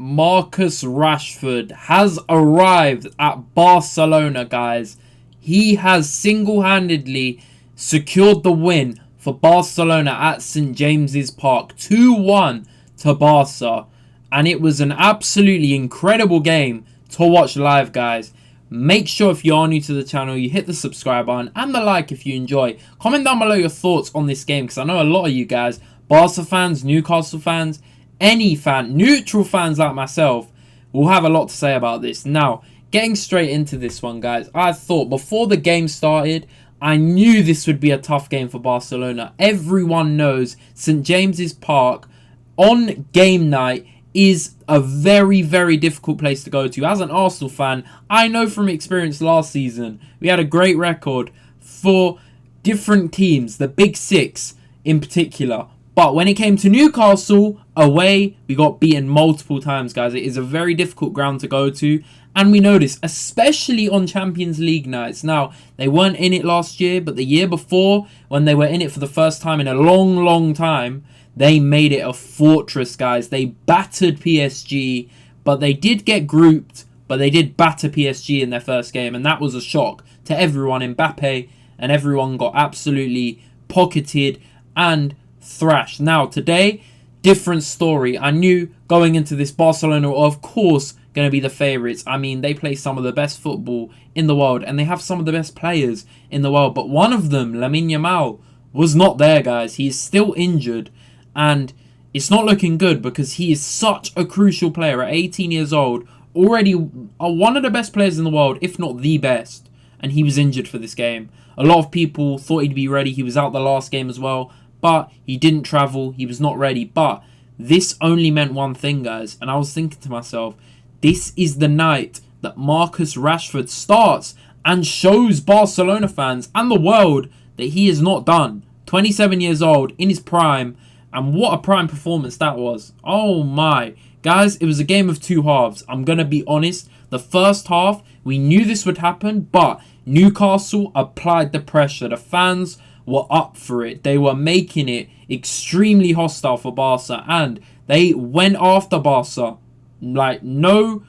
Marcus Rashford has arrived at Barcelona, guys. He has single-handedly secured the win for Barcelona at St. James's Park. 2-1 to Barca. And it was an absolutely incredible game to watch live, guys. Make sure if you are new to the channel, you hit the subscribe button and the like if you enjoy. Comment down below your thoughts on this game, because I know a lot of you guys, Barca fans, Newcastle fans, any fan, neutral fans like myself, will have a lot to say about this. Now, getting straight into this one, guys, I thought before the game started, I knew this would be a tough game for Barcelona. Everyone knows St. James's Park on game night is a very, very difficult place to go to. As an Arsenal fan, I know from experience last season, we had a great record for different teams, the Big Six in particular. But when it came to Newcastle, away, we got beaten multiple times, guys. It is a very difficult ground to go to. And we know this, especially on Champions League nights. Now, they weren't in it last year, but the year before, when they were in it for the first time in a long, long time, they made it a fortress, guys. They battered PSG, but they did get grouped, but they did batter PSG in their first game. And that was a shock to everyone. Mbappe and everyone got absolutely pocketed and thrashed. Now, today, different story. I knew going into this Barcelona were, of course, going to be the favourites. I mean, they play some of the best football in the world, and they have some of the best players in the world. But one of them, Lamine Yamal, was not there, guys. He is still injured, and it's not looking good because he is such a crucial player at 18 years old, already one of the best players in the world, if not the best, and he was injured for this game. A lot of people thought he'd be ready. He was out the last game as well, but he didn't travel. He was not ready. But this only meant one thing, guys. And I was thinking to myself, this is the night that Marcus Rashford starts and shows Barcelona fans and the world that he is not done. 27 years old, in his prime. And what a prime performance that was. Oh my. Guys, it was a game of two halves. I'm going to be honest. The first half, we knew this would happen. But Newcastle applied the pressure. The fans were up for it. They were making it extremely hostile for Barca, and they went after Barca. Like, no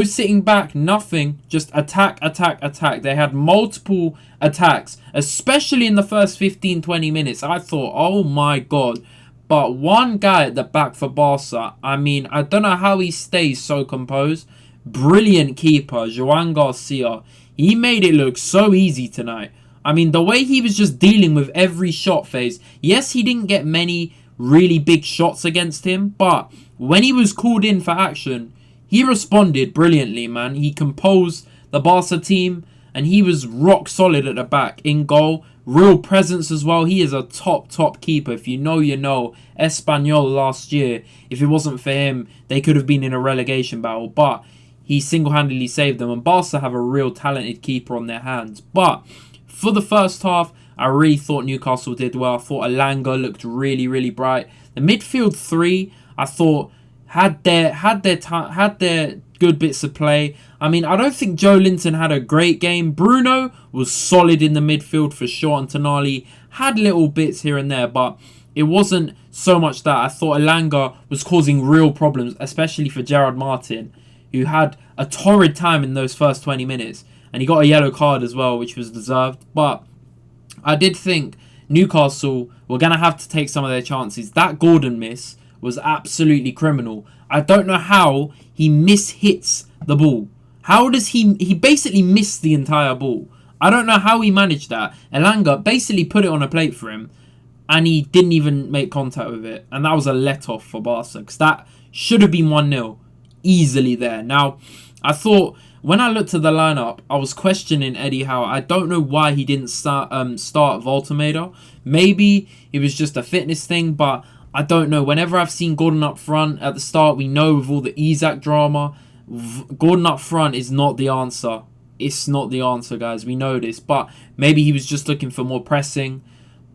sitting back, nothing. Just attack, attack, attack. They had multiple attacks, especially in the first 15-20 minutes. I thought, oh my god. But one guy at the back for Barca, I mean, I don't know how he stays so composed. Brilliant keeper, Joan Garcia. He made it look so easy tonight. I mean, the way he was just dealing with every shot phase. Yes, he didn't get many really big shots against him, but when he was called in for action, he responded brilliantly, man. He composed the Barca team, and he was rock solid at the back. In goal, real presence as well. He is a top keeper. If you know, you know. Espanyol last year, if it wasn't for him, they could have been in a relegation battle, but he single-handedly saved them, and Barca have a real talented keeper on their hands. But for the first half, I really thought Newcastle did well. I thought Alanga looked really, really bright. The midfield three, I thought, had their good bits of play. I mean, I don't think Joe Linton had a great game. Bruno was solid in the midfield for sure, and Tonali had little bits here and there, but it wasn't so much that. I thought Alanga was causing real problems, especially for Gerard Martin, who had a torrid time in those first 20 minutes. And he got a yellow card as well, which was deserved. But I did think Newcastle were going to have to take some of their chances. That Gordon miss was absolutely criminal. I don't know how he mishits the ball. How does he basically missed the entire ball. I don't know how he managed that. Elanga basically put it on a plate for him, and he didn't even make contact with it. And that was a let-off for Barca, because that should have been 1-0 easily there. Now, I thought, when I looked at the lineup, I was questioning Eddie Howe. I don't know why he didn't start Voltemeda. Maybe it was just a fitness thing, but I don't know. Whenever I've seen Gordon up front at the start, we know with all the Isak drama, Gordon up front is not the answer. It's not the answer, guys. We know this. But maybe he was just looking for more pressing.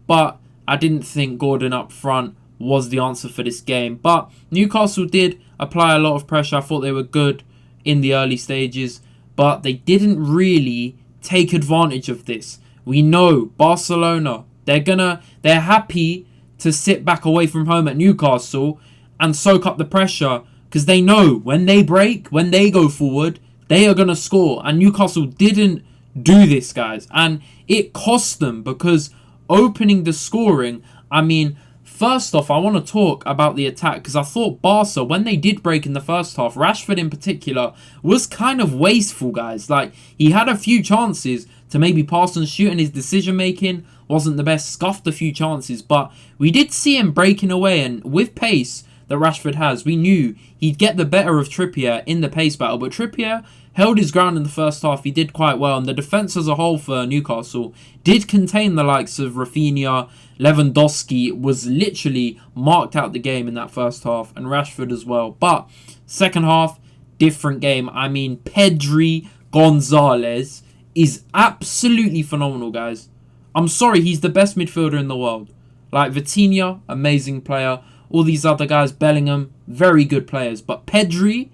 But I didn't think Gordon up front was the answer for this game. But Newcastle did apply a lot of pressure. I thought they were good in the early stages, but they didn't really take advantage of this. We know Barcelona, they're happy to sit back away from home at Newcastle and soak up the pressure, because they know when they break, when they go forward, they are going to score. And Newcastle didn't do this, guys. And it cost them because opening the scoring, I mean, first off, I want to talk about the attack because I thought Barca, when they did break in the first half, Rashford in particular, was kind of wasteful, guys. Like, he had a few chances to maybe pass and shoot, and his decision-making wasn't the best, scuffed a few chances, but we did see him breaking away, and with pace that Rashford has, we knew he'd get the better of Trippier in the pace battle, but Trippier held his ground in the first half. He did quite well, and the defence as a whole for Newcastle did contain the likes of Rafinha. Lewandowski was literally marked out the game in that first half, and Rashford as well. But second half, different game. I mean, Pedri Gonzalez is absolutely phenomenal, guys. I'm sorry, he's the best midfielder in the world. Like Vitinha, amazing player. All these other guys, Bellingham, very good players. But Pedri,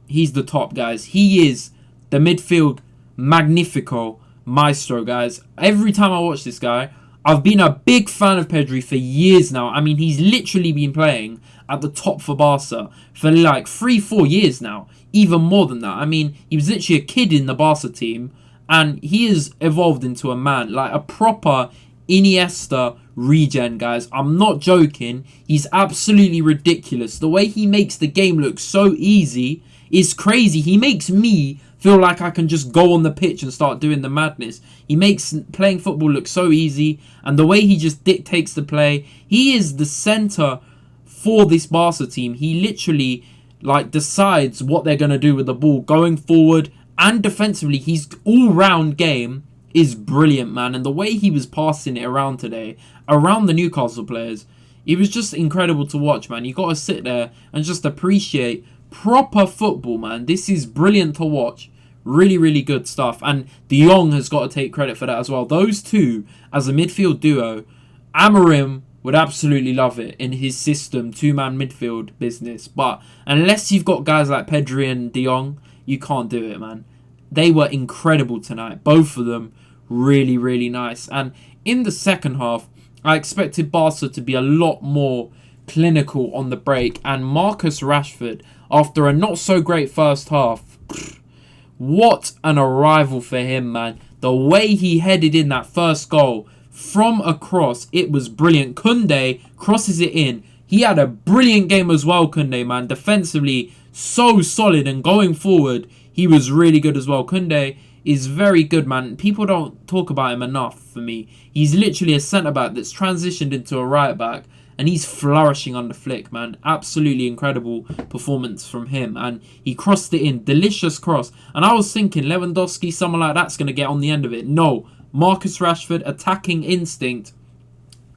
he's the top, guys. He is the midfield magnifico maestro, guys. Every time I watch this guy, I've been a big fan of Pedri for years now. I mean, he's literally been playing at the top for Barca for like 3-4 years now. Even more than that. I mean, he was literally a kid in the Barca team, and he has evolved into a man, like a proper Iniesta regen, guys. I'm not joking. He's absolutely ridiculous. The way he makes the game look so easy is crazy. He makes me feel like I can just go on the pitch and start doing the madness. He makes playing football look so easy, and the way he just dictates the play. He is the centre for this Barca team. He literally like decides what they're going to do with the ball going forward and defensively. His all-round game is brilliant, man. And the way he was passing it around today, around the Newcastle players, it was just incredible to watch, man. You got to sit there and just appreciate proper football, man. This is brilliant to watch. Really, really good stuff. And De Jong has got to take credit for that as well. Those two, as a midfield duo, Amorim would absolutely love it in his system, two-man midfield business. But unless you've got guys like Pedri and De Jong, you can't do it, man. They were incredible tonight. Both of them really, really nice. And in the second half, I expected Barca to be a lot more clinical on the break. And Marcus Rashford, after a not-so-great first half, what an arrival for him, man. The way he headed in that first goal from across, it was brilliant. Koundé crosses it in. He had a brilliant game as well, Koundé, man. Defensively, so solid, and going forward, he was really good as well. Koundé is very good, man. People don't talk about him enough for me. He's literally a centre-back that's transitioned into a right-back, and he's flourishing under Flick, man. Absolutely incredible performance from him. And he crossed it in. Delicious cross. And I was thinking Lewandowski, someone like that's going to get on the end of it. No. Marcus Rashford, attacking instinct,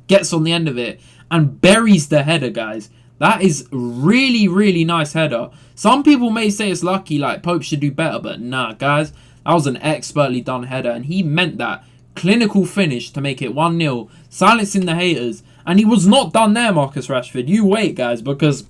gets on the end of it and buries the header, guys. That is really, really nice header. Some people may say it's lucky, like Pope should do better, but nah, guys. That was an expertly done header, and he meant that. Clinical finish to make it 1-0, silencing the haters. And he was not done there, Marcus Rashford. You wait, guys, because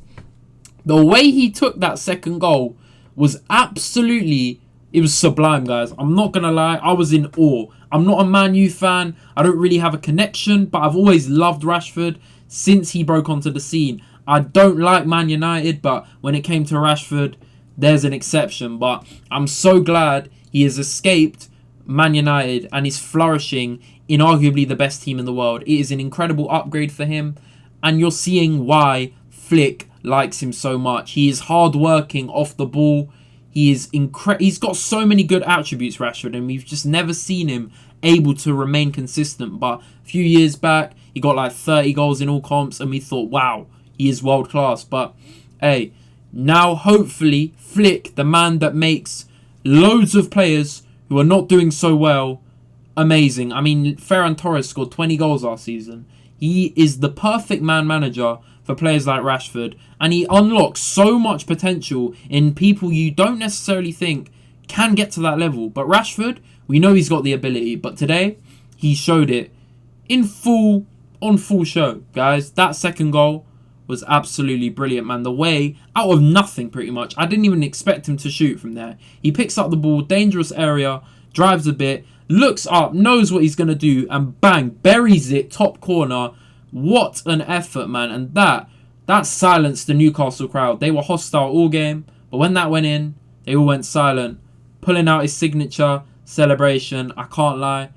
the way he took that second goal was absolutely... It was sublime, guys. I'm not going to lie. I was in awe. I'm not a Man U fan. I don't really have a connection, but I've always loved Rashford since he broke onto the scene. I don't like Man United, but when it came to Rashford, there's an exception. But I'm so glad he has escaped Man United and is flourishing in arguably the best team in the world. It is an incredible upgrade for him, and you're seeing why Flick likes him so much. He is hard-working off the ball. He's got so many good attributes, Rashford, and we've just never seen him able to remain consistent. But a few years back, he got like 30 goals in all comps, and we thought, wow, he is world class. But hey, now hopefully Flick, the man that makes loads of players who are not doing so well amazing. I mean, Ferran Torres scored 20 goals last season. He is the perfect manager for players like Rashford, and he unlocks so much potential in people you don't necessarily think can get to that level. But Rashford, we know he's got the ability, but today he showed it on full show, guys. That second goal was absolutely brilliant, man. The way, out of nothing pretty much, I didn't even expect him to shoot from there. He picks up the ball, dangerous area, drives a bit, looks up, knows what he's going to do, and bang, buries it top corner. What an effort, man. And that that silenced the Newcastle crowd. They were hostile all game, but when that went in, they all went silent. Pulling out his signature celebration, I can't lie,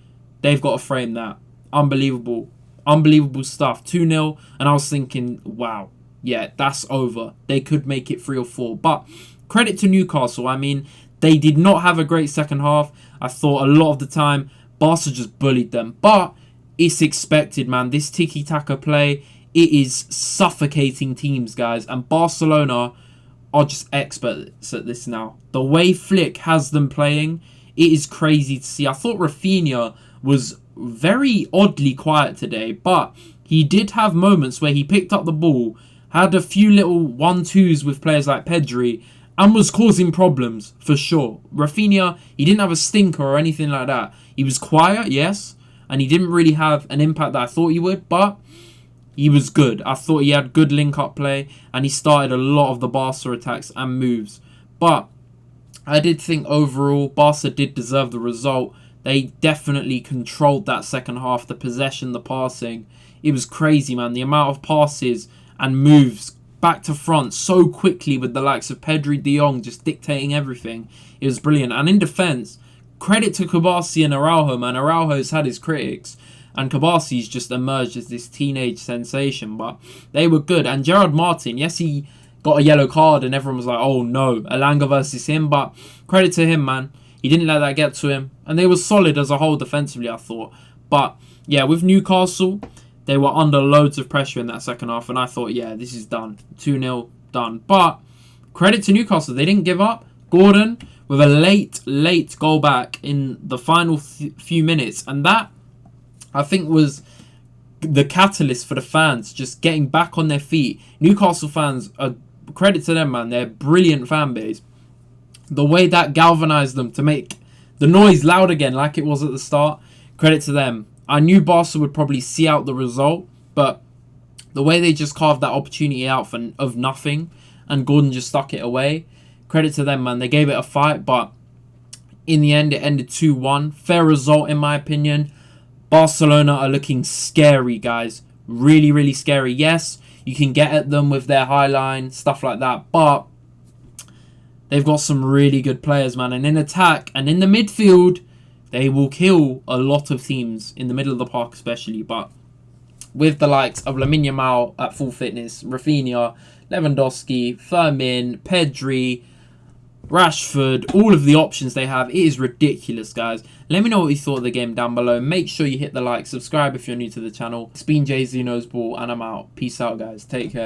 they've got to frame that. Unbelievable. Unbelievable stuff. 2-0, and I was thinking, wow, yeah, that's over. They could make it 3 or 4. But credit to Newcastle. I mean, they did not have a great second half. I thought a lot of the time Barca just bullied them. But it's expected, man. This tiki-taka play, it is suffocating teams, guys. And Barcelona are just experts at this now. The way Flick has them playing, it is crazy to see. I thought Rafinha was very oddly quiet today, but he did have moments where he picked up the ball, had a few little 1-2s with players like Pedri, and was causing problems, for sure. Rafinha, he didn't have a stinker or anything like that. He was quiet, yes, and he didn't really have an impact that I thought he would, but he was good. I thought he had good link-up play, and he started a lot of the Barca attacks and moves. But I did think overall, Barca did deserve the result. They definitely controlled that second half, the possession, the passing. It was crazy, man. The amount of passes and moves back to front so quickly with the likes of Pedri, De Jong just dictating everything. It was brilliant. And in defence, credit to Kabasi and Araujo, man. Araujo's had his critics, and Kabasi's just emerged as this teenage sensation. But they were good. And Gerard Martin, yes, he got a yellow card and everyone was like, oh no, Elanga versus him. But credit to him, man. He didn't let that get to him. And they were solid as a whole defensively, I thought. But yeah, with Newcastle, they were under loads of pressure in that second half. And I thought, yeah, this is done. 2-0, done. But credit to Newcastle. They didn't give up. Gordon with a late goal back in the final few minutes. And that, I think, was the catalyst for the fans just getting back on their feet. Newcastle fans, credit to them, man. They're a brilliant fan base. The way that galvanised them to make the noise loud again like it was at the start, credit to them. I knew Barca would probably see out the result, but the way they just carved that opportunity out of nothing and Gordon just stuck it away, credit to them, man. They gave it a fight, but in the end, it ended 2-1. Fair result, in my opinion. Barcelona are looking scary, guys. Really, really scary. Yes, you can get at them with their high line, stuff like that, but they've got some really good players, man. And in attack and in the midfield, they will kill a lot of teams in the middle of the park especially. But with the likes of Lamine Yamal at full fitness, Rafinha, Lewandowski, Firmin, Pedri, Rashford, all of the options they have, it is ridiculous, guys. Let me know what you thought of the game down below. Make sure you hit the like, subscribe if you're new to the channel. It's been Jay Zeno's Ball, and I'm out. Peace out, guys. Take care.